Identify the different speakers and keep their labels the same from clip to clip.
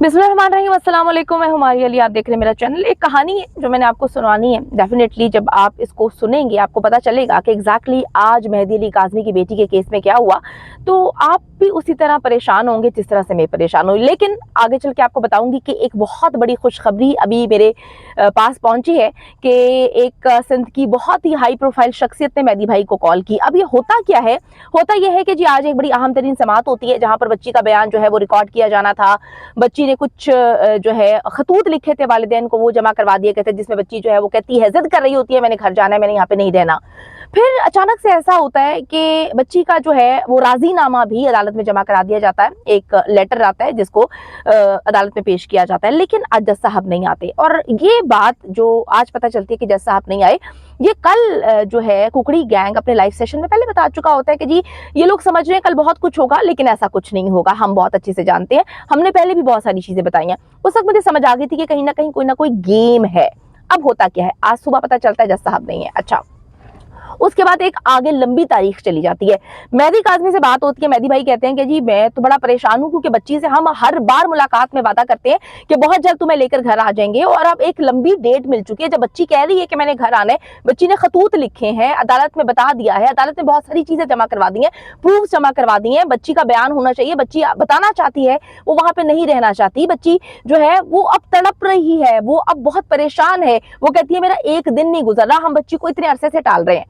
Speaker 1: बिस्मिल्लाहिर्रहमानिर्रहीम, अस्सलाम वालेकुम। मैं हुमारी अली, आप देख रहे हैं मेरा चैनल। एक कहानी है जो मैंने आपको सुनानी है। डेफिनेटली जब आप इसको सुनेंगे आपको पता चलेगा कि एग्जैक्टली आज मेहदी अली काज़मी की बेटी के केस में क्या हुआ। तो आप भी उसी तरह परेशान होंगे जिस तरह से मैं परेशान हूँ। लेकिन आगे चल के आपको बताऊंगी कि एक बहुत बड़ी खुशखबरी अभी मेरे पास पहुंची है कि एक सिंध की बहुत ही हाई प्रोफाइल शख्सियत ने मेहदी भाई को कॉल की। अब ये होता क्या है, होता यह है कि जी आज एक बड़ी अहम तरीन समात होती है जहाँ पर बच्ची का बयान जो है वो रिकॉर्ड किया जाना था। बच्ची ने कुछ जो है खतूत लिखे थे वालिदैन को, वो जमा करवा दिए गए थे, जिसमें बच्ची जो है वो कहती है, जिद कर रही होती है मैंने घर जाना है, मैंने यहाँ पे नहीं रहना। फिर अचानक से ऐसा होता है कि बच्ची का जो है वो राजीनामा भी अदालत में जमा करा दिया जाता है। एक लेटर आता है जिसको अदालत में पेश किया जाता है, लेकिन आज जज साहब नहीं आते। और ये बात जो आज पता चलती है कि जज साहब नहीं आए, ये कल जो है कुकड़ी गैंग अपने लाइव सेशन में पहले बता चुका होता है कि जी ये लोग समझ रहे हैं कल बहुत कुछ होगा, लेकिन ऐसा कुछ नहीं होगा, हम बहुत अच्छे से जानते हैं, हमने पहले भी बहुत सारी चीजें बताई हैं। उस वक्त मुझे समझ आ गई थी कि कहीं ना कोई गेम है। अब होता क्या है, आज सुबह पता चलता है जज साहब नहीं है। अच्छा, उसके बाद एक आगे लंबी तारीख चली जाती है। मेहदी काज़मी से बात होती है, मेहदी भाई कहते हैं कि जी मैं तो बड़ा परेशान हूँ क्योंकि बच्ची से हम हर बार मुलाकात में वादा करते हैं कि बहुत जल्द तुम्हें लेकर घर आ जाएंगे, और अब एक लंबी डेट मिल चुकी है जब बच्ची कह रही है कि मैंने घर आना है। बच्ची ने खतूत लिखे हैं, अदालत में बता दिया है, अदालत ने बहुत सारी चीजें जमा करवा दी हैं, प्रूफ जमा करवा दी हैं, बच्ची का बयान होना चाहिए, बच्ची बताना चाहती है, वो वहां पे नहीं रहना चाहती। बच्ची जो है वो अब तड़प रही है, वो अब बहुत परेशान है, वो कहती है मेरा एक दिन नहीं गुजर रहा, हम बच्ची को इतने अरसे से टाल रहे हैं।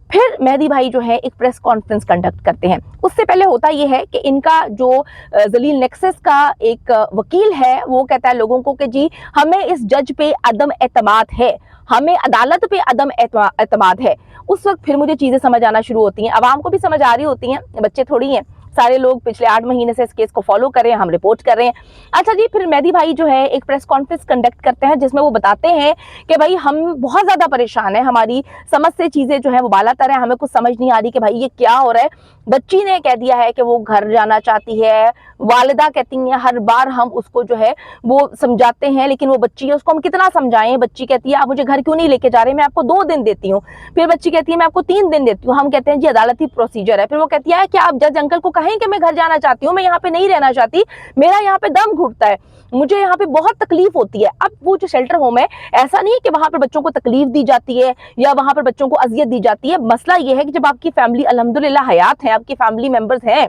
Speaker 1: फिर मेहदी भाई जो है एक प्रेस कॉन्फ्रेंस कंडक्ट करते हैं। उससे पहले होता यह है कि इनका जो जलील नेक्सस का एक वकील है वो कहता है लोगों को कि जी हमें इस जज पे अदम एतमाद है, हमें अदालत पे अदम एतमाद है। उस वक्त फिर मुझे चीजें समझ आना शुरू होती हैं, आवाम को भी समझ आ रही होती हैं, बच्चे थोड़ी हैं, सारे लोग पिछले 8 महीने से इस केस को फॉलो कर रहे हैं, हम रिपोर्ट कर रहे हैं। अच्छा जी, फिर मेहदी भाई जो है एक प्रेस कॉन्फ्रेंस कंडक्ट करते हैं जिसमें वो बताते हैं कि भाई हम बहुत ज्यादा परेशान है, हमारी समझ से चीजें जो है वो बालातर है, हमें कुछ समझ नहीं आ रही कि भाई ये क्या हो रहा है। बच्ची ने कह दिया है कि वो घर जाना चाहती है, वालिदा कहती हैं हर बार हम उसको जो है वो समझाते हैं, लेकिन वो बच्ची है, उसको हम कितना समझाएं। बच्ची कहती है आप मुझे घर क्यों नहीं लेके जा रहे, मैं आपको 2 दिन देती हूँ। फिर बच्ची कहती है मैं आपको 3 दिन देती हूँ। हम कहते हैं जी अदालती प्रोसीजर है। फिर वो कहती है कि आप जज अंकल को कहें कि मैं घर जाना चाहती हूँ, मैं यहाँ पे नहीं रहना चाहती, मेरा यहाँ पे दम घुटता है, मुझे यहाँ पे बहुत तकलीफ होती है। अब वो जो शेल्टर होम है, ऐसा नहीं है कि वहां पर बच्चों को तकलीफ दी जाती है या वहां पर बच्चों को अजियत दी जाती है। मसला ये है कि जब आपकी फैमिली अल्हम्दुलिल्लाह हयात है, आपकी फैमिली मेंबर्स हैं,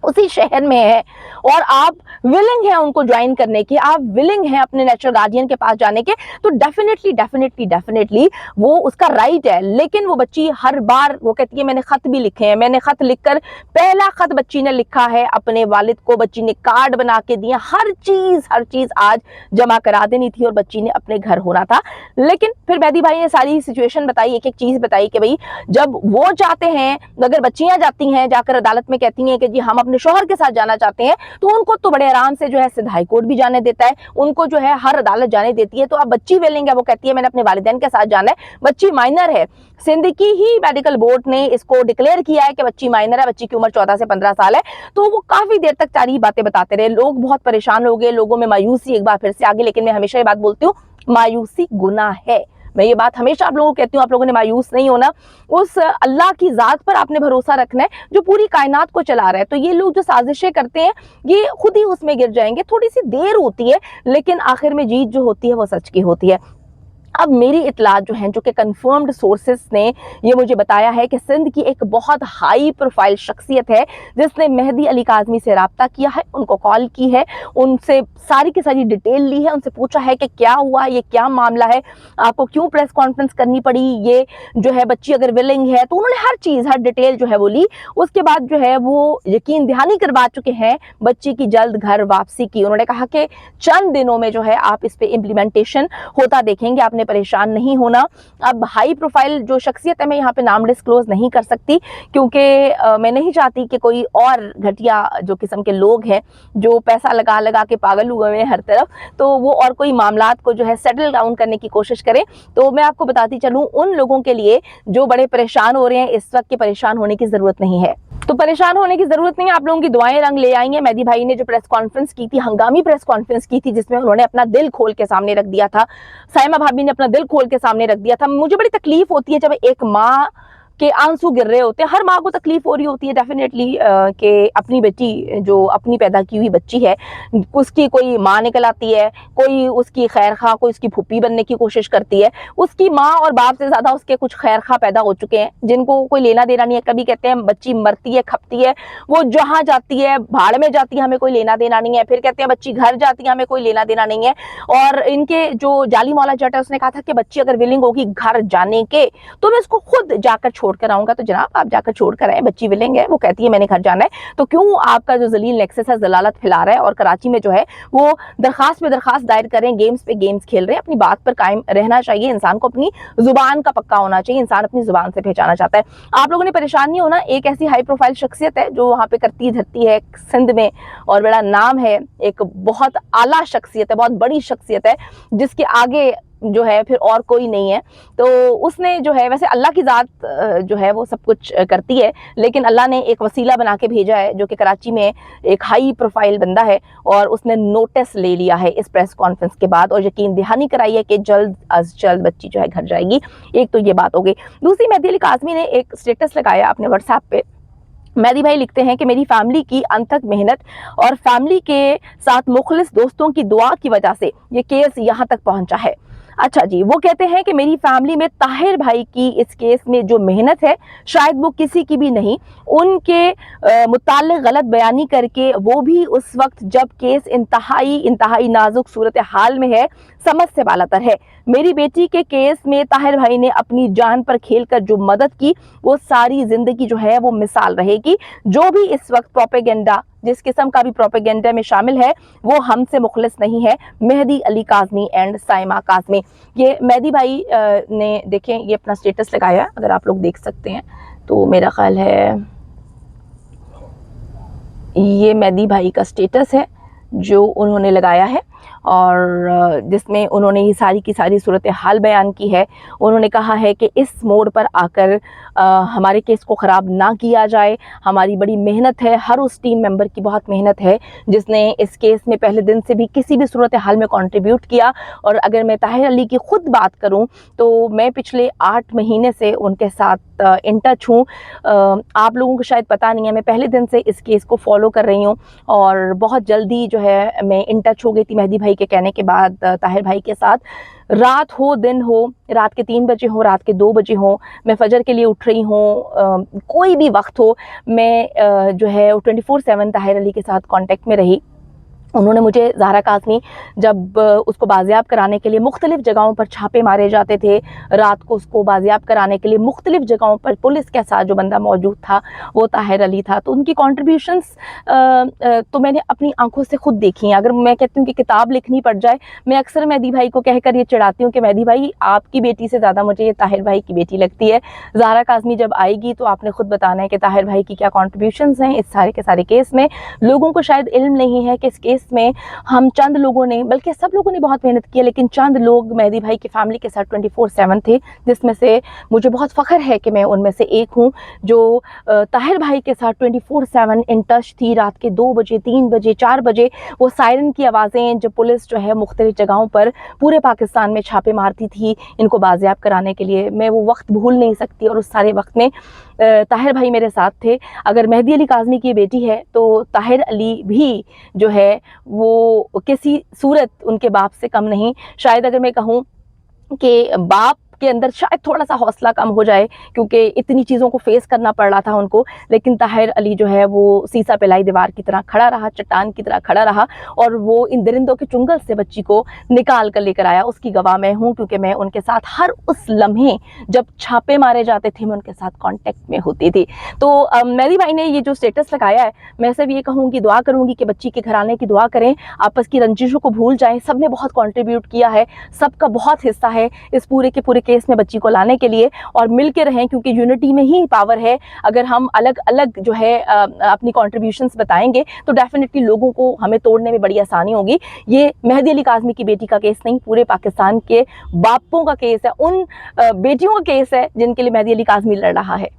Speaker 1: उसी शहर में है, और आप विलिंग हैं उनको ज्वाइन करने के, आप विलिंग हैं अपने नेचुरल गार्डियन के पास जाने के, तो डेफिनेटली वो उसका राइट है। लेकिन वो बच्ची हर बार वो कहती है मैंने खत भी लिखे हैं, मैंने खत लिखकर, पहला खत बच्ची ने लिखा है अपने वालिद को, बच्ची ने कार्ड बना के दिया, हर चीज आज जमा करा देनी थी और बच्ची ने अपने घर होना था। लेकिन फिर मेहदी भाई ने सारी सिचुएशन बताई, एक एक चीज बताई कि भाई जब वो जाते हैं, अगर बच्चियां जाती हैं जाकर अदालत में कहती हैं कि जी हम अपने शौहर के साथ जाना चाहते हैं, तो उनको तो बड़े आराम से जो है सिंध हाई कोर्ट भी जाने देता है, उनको जो है हर अदालत जाने देती है। तो अब बच्ची विलिंग है, वो कहती है मैंने अपने वालिदैन के साथ जाना है, बच्ची माइनर है, सिंध की ही मेडिकल बोर्ड ने इसको डिक्लेयर किया है कि बच्ची माइनर है, बच्ची की उम्र 14 से 15 साल है। तो वो काफी देर तक सारी बातें बताते रहे, लोग बहुत परेशान हो गए, लोगों में मायूसी एक बार फिर से आ गई। लेकिन मैं हमेशा ये बात बोलती हूँ, मायूसी गुनाह है, मैं ये बात हमेशा आप लोगों को कहती हूँ, आप लोगों ने मायूस नहीं होना, उस अल्लाह की जात पर आपने भरोसा रखना है जो पूरी कायनात को चला रहा है। तो ये लोग जो साजिशें करते हैं ये खुद ही उसमें गिर जाएंगे, थोड़ी सी देर होती है लेकिन आखिर में जीत जो होती है वो सच की होती है। अब मेरी इतलात जो हैं, जो कि कंफर्म्ड सोर्सेस ने ये मुझे बताया है कि सिंध की एक बहुत हाई प्रोफाइल शख्सियत है जिसने मेहदी अली काज़मी से रब्ता किया है, उनको कॉल की है, उनसे सारी की सारी डिटेल ली है, उनसे पूछा है कि क्या हुआ, ये क्या मामला है, आपको क्यों प्रेस कॉन्फ्रेंस करनी पड़ी, ये जो है बच्ची अगर विलिंग है, तो उन्होंने हर चीज़ हर डिटेल जो है वो ली। उसके बाद जो है वो यकीन दहानी करवा चुके हैं बच्ची की जल्द घर वापसी की। उन्होंने कहा कि चंद दिनों में जो है आप इस पर इम्प्लीमेंटेशन होता देखेंगे, आपने परेशान नहीं होना। अब हाई प्रोफाइल जो शख्सियत है, मैं यहाँ पे नाम डिस्क्लोज नहीं कर सकती क्योंकि मैं नहीं चाहती कि कोई और घटिया जो किस्म के लोग हैं जो पैसा लगा लगा के पागल हुए हैं हर तरफ, तो वो और कोई मामलात को जो है सेटल डाउन करने की कोशिश करें। तो मैं आपको बताती चलूँ, उन लोगों के लिए जो बड़े परेशान हो रहे हैं इस वक्त के, परेशान होने की जरूरत नहीं है। तो परेशान होने की जरूरत नहीं है, आप लोगों की दुआएं रंग ले आई हैं। मेहदी भाई ने जो प्रेस कॉन्फ्रेंस की थी, हंगामी प्रेस कॉन्फ्रेंस की थी, जिसमें उन्होंने अपना दिल खोल के सामने रख दिया था, साइमा भाभी ने अपना दिल खोल के सामने रख दिया था। मुझे बड़ी तकलीफ होती है जब एक माँ के आंसू गिर रहे होते हैं। हर माँ को तकलीफ हो रही होती है डेफिनेटली कि अपनी बेटी जो अपनी पैदा की हुई बच्ची है उसकी कोई माँ निकल आती है, कोई उसकी खैर खा, कोई उसकी फूफी बनने की कोशिश करती है। उसकी माँ और बाप से ज्यादा उसके कुछ खैर खा पैदा हो चुके हैं जिनको कोई लेना देना नहीं है। कभी कहते हैं बच्ची मरती है, खपती है, वो जहाँ जाती है भाड़ में जाती है, हमें कोई लेना देना नहीं है। फिर कहते हैं बच्ची घर जाती है, हमें कोई लेना देना नहीं है। और इनके जो जाली मौला जट है उसने कहा था कि बच्ची अगर विलिंग होगी घर जाने के तो मैं उसको खुद जाकर छोड़ कर आऊंगा। तो जनाब आप जाकर छोड़ कर आए, बच्ची विलिंग है, वो कहती है मैंने घर जाना है, तो क्यों आपका जो जलील नेक्सस है जलालत फैला रहा है और कराची में जो है वो दरखास्त पे दरखास्त दायर करें, गेम्स पे गेम्स खेल रहे हैं। अपनी बात पर कायम रहना चाहिए, इंसान को अपनी जुबान का पक्का होना चाहिए, इंसान अपनी जुबान से पहचाना चाहता है। आप लोगों ने परेशान नहीं होना, एक ऐसी हाई प्रोफाइल शख्सियत है जो वहां पे करती धरती है सिंध में और बड़ा नाम है, एक बहुत आला शख्सियत है, बहुत बड़ी शख्सियत है जिसके आगे जो है फिर और कोई नहीं है। तो उसने जो है, वैसे अल्लाह की ज़ात जो है वो सब कुछ करती है, लेकिन अल्लाह ने एक वसीला बना के भेजा है जो कि कराची में एक हाई प्रोफाइल बंदा है और उसने नोटिस ले लिया है इस प्रेस कॉन्फ्रेंस के बाद और यकीन दहानी कराई है कि जल्द अज जल्द बच्ची जो है घर जाएगी। एक तो ये बात हो गई। दूसरी, मेहदी अली काज़मी ने एक स्टेटस लगाया अपने व्हाट्सएप पे। मेहदी भाई लिखते हैं कि मेरी फैमिली की अनथक मेहनत और फैमिली के साथ मुखलिस दोस्तों की दुआ की वजह से ये केस यहाँ तक पहुंचा है। अच्छा जी, वो कहते हैं कि मेरी फैमिली में ताहिर भाई की इस केस में जो मेहनत है शायद वो किसी की भी नहीं। उनके मुताल्लिक गलत बयानी करके, वो भी उस वक्त जब केस इंतहाई नाजुक सूरत हाल में है, समझ से बालातर है। मेरी बेटी के केस में ताहिर भाई ने अपनी जान पर खेलकर जो मदद की वो सारी जिंदगी जो है वो मिसाल रहेगी। जो भी इस वक्त प्रोपेगेंडा, जिस किस्म का भी प्रोपेगेंडा में शामिल है, वो हमसे मुखलिस नहीं है। मेहदी अली काज़मी एंड साइमा काज़मी। ये मेहदी भाई ने देखें ये अपना स्टेटस लगाया, अगर आप लोग देख सकते हैं तो मेरा ख्याल है ये मेहदी भाई का स्टेटस है जो उन्होंने लगाया है और जिसमें उन्होंने ये सारी की सारी सूरत हाल बयान की है। उन्होंने कहा है कि इस मोड़ पर आकर हमारे केस को ख़राब ना किया जाए। हमारी बड़ी मेहनत है, हर उस टीम मेंबर की बहुत मेहनत है जिसने इस केस में पहले दिन से भी किसी भी सूरत हाल में कंट्रीब्यूट किया। और अगर मैं ताहिर अली की ख़ुद बात करूं तो मैं पिछले 8 महीने से उनके साथ इन टच हूँ। आप लोगों को शायद पता नहीं है, मैं पहले दिन से इस केस को फॉलो कर रही हूँ और बहुत जल्दी जो है मैं इन टच हो गई थी मेहदी भाई के कहने के बाद ताहिर भाई के साथ। रात हो दिन हो, रात के 3 बजे हो, रात के 2 बजे हो, मैं फजर के लिए उठ रही हूँ, कोई भी वक्त हो, मैं जो है 24/7 ताहिर अली के साथ कांटेक्ट में रही। उन्होंने मुझे, ज़हरा काज़मी जब उसको बाजियाब कराने के लिए मुख्तलिफ़ जगहों पर छापे मारे जाते थे, रात को उसको बाजियाब कराने के लिए मुख्तलिफ़ जगहों पर पुलिस के साथ जो बंदा मौजूद था वो ताहिर अली था। तो उनकी कॉन्ट्रीब्यूशंस तो मैंने अपनी आंखों से खुद देखी हैं। अगर मैं कहती हूँ कि किताब लिखनी पड़ जाए, मैं अक्सर मेहदी भाई को कहकर ये चिढ़ाती हूँ कि मेहदी भाई आपकी बेटी से ज़्यादा मुझे ये ताहिर भाई की बेटी लगती है। ज़हरा काज़मी जब आएगी तो आपने खुद बताना है कि ताहिर भाई की क्या कॉन्ट्रीब्यूशंस हैं इस सारे के सारे केस में। लोगों को शायद इल्म नहीं है कि इस केस में हम चंद लोगों ने, बल्कि सब लोगों ने बहुत मेहनत की है, लेकिन चंद लोग मेहदी भाई की फैमिली के साथ 24/7 थे, जिसमें से मुझे बहुत फ़ख्र है कि मैं उनमें से एक हूँ जो ताहिर भाई के साथ 24/7 इन टच थी। रात के 2 बजे, 3 बजे, 4 बजे वो सायरन की आवाज़ें जब पुलिस जो है मुख्तलिफ जगहों पर पूरे पाकिस्तान में छापे मारती थी इनको बाजियाब कराने के लिए, मैं वो वक्त भूल नहीं सकती। और उस सारे वक्त में ताहिर भाई मेरे साथ थे। अगर मेहदी अली काज़मी की बेटी है तो ताहिर अली भी जो है वो किसी सूरत उनके बाप से कम नहीं। शायद अगर मैं कहूँ कि बाप के अंदर शायद थोड़ा सा हौसला कम हो जाए क्योंकि इतनी चीज़ों को फेस करना पड़ रहा था उनको, लेकिन ताहिर अली जो है वो सीसा पिलाई दीवार की तरह खड़ा रहा, चट्टान की तरह खड़ा रहा और वो इन दरिंदों के चुंगल से बच्ची को निकाल कर लेकर आया। उसकी गवाह मैं हूँ क्योंकि मैं उनके साथ हर उस लम्हे जब छापे मारे जाते थे मैं उनके साथ कॉन्टेक्ट में होती थी। तो मेहदी भाई ने ये जो स्टेटस लगाया है, मैं सिर्फ ये कहूँगी, दुआ करूँगी कि बच्ची के घर आने की दुआ करें, आपस की रंजिशों को भूल जाएं। सब ने बहुत कॉन्ट्रीब्यूट किया है, सबका बहुत हिस्सा है इस पूरे के पूरे केस में बच्ची को लाने के लिए, और मिल के रहें क्योंकि यूनिटी में ही पावर है। अगर हम अलग अलग जो है अपनी कॉन्ट्रीब्यूशंस बताएंगे तो डेफिनेटली लोगों को हमें तोड़ने में बड़ी आसानी होगी। ये मेहदी अली काज़मी की बेटी का केस नहीं, पूरे पाकिस्तान के बापों का केस है, उन बेटियों का केस है जिनके लिए मेहदी अली काज़मी लड़ रहा है।